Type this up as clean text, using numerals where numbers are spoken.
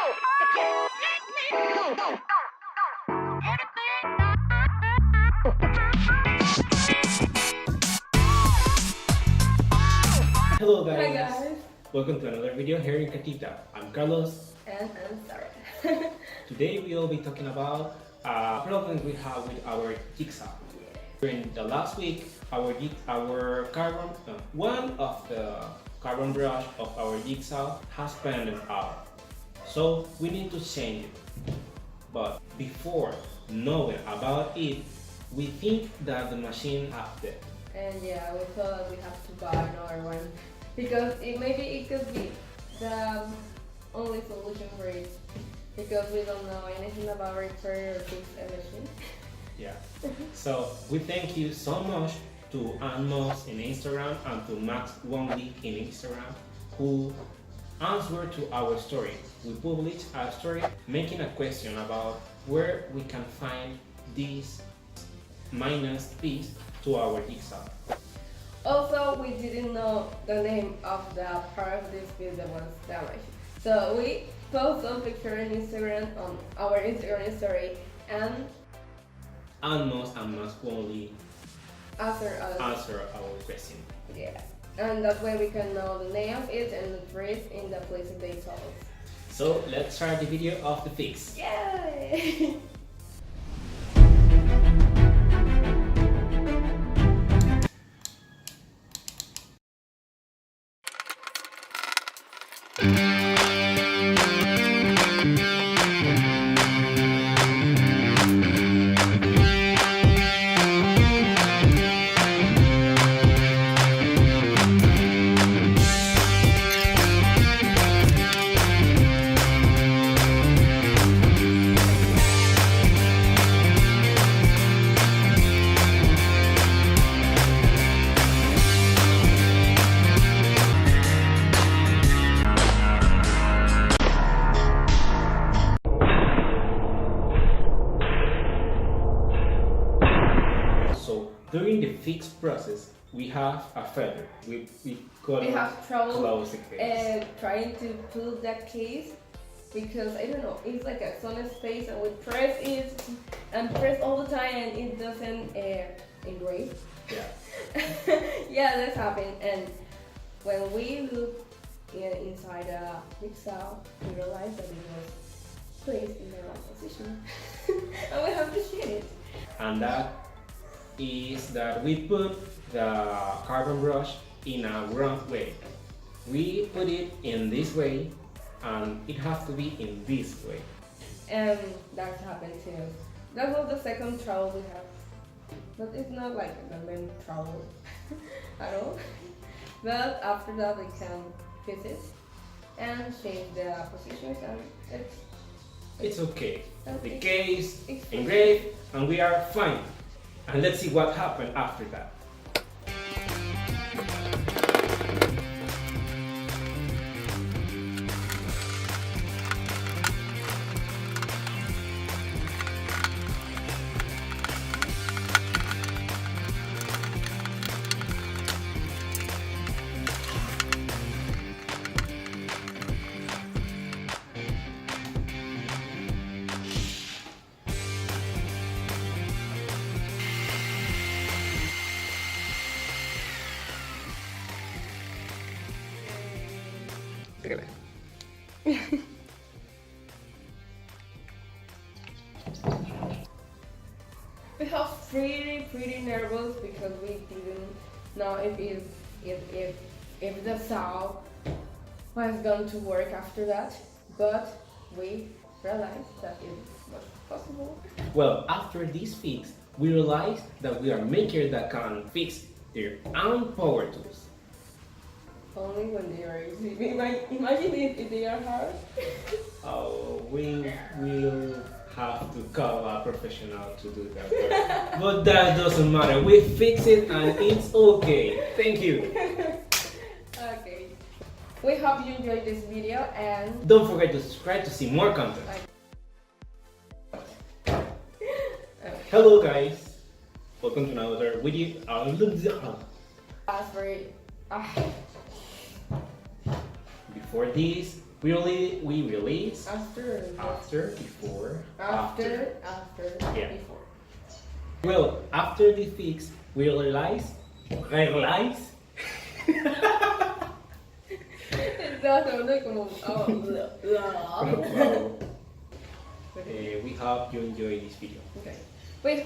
Hello guys. Hi guys. Welcome to another video here in Catita. I'm Carlos. And I'm Sarah. Today we will be talking about a problem we have with our jigsaw. During the last week, one of the carbon brush of our jigsaw has burned out. So we need to change it. But before knowing about it, we think that the machine has dead. And yeah, we thought we have to buy another one because maybe it could be the only solution for it because we don't know anything about repair or fix a machine. Yeah. So we thank you so much to Anmos in Instagram and to Max Wongley in Instagram who answered to our story. We published a story making a question about where we can find this minus piece to our jigsaw. Also, we didn't know the name of the part of this piece that was damaged. So we post some picture on Instagram on our Instagram story and Anmos and Max Wongley answer us. answer our question. Yeah. And that way we can know the name of it and the trees in the places they told us. So let's start the video of the fix. Yay! During the fix process, we have a failure. We have trouble close the case. Trying to pull that case because I don't know, it's like a solid space and we press it and press all the time and it doesn't engrave. Yeah. Yeah, that's happened. And when we look inside a jigsaw, we realized that it was placed in the wrong position and we have to change it. And that is that we put the carbon brush in a wrong way. We put it in this way and it has to be in this way. And that happened too. That was the second trouble we have. But it's not like the main trouble at all. But after that we can fix it and change the positions and it's okay. Okay. The case engraved and we are fine. And let's see what happened after that. We have pretty nervous because we didn't know if the saw was going to work after that, but we realized that it was possible. Well, after this fix, we realized that we are makers that can fix their own power tools. Only when they are easy. Imagine if they are hard. Oh, we will have to call a professional to do that. But that doesn't matter. We fix it and it's okay. Thank you. Okay. We hope you enjoyed this video and don't forget to subscribe to see more content. Hello guys. Welcome to another video. As for Before this, We release After. before, After. Yeah. Before. Well, after the fix, we realize. Estaba hablando como. We hope you enjoy this video. Okay. Pues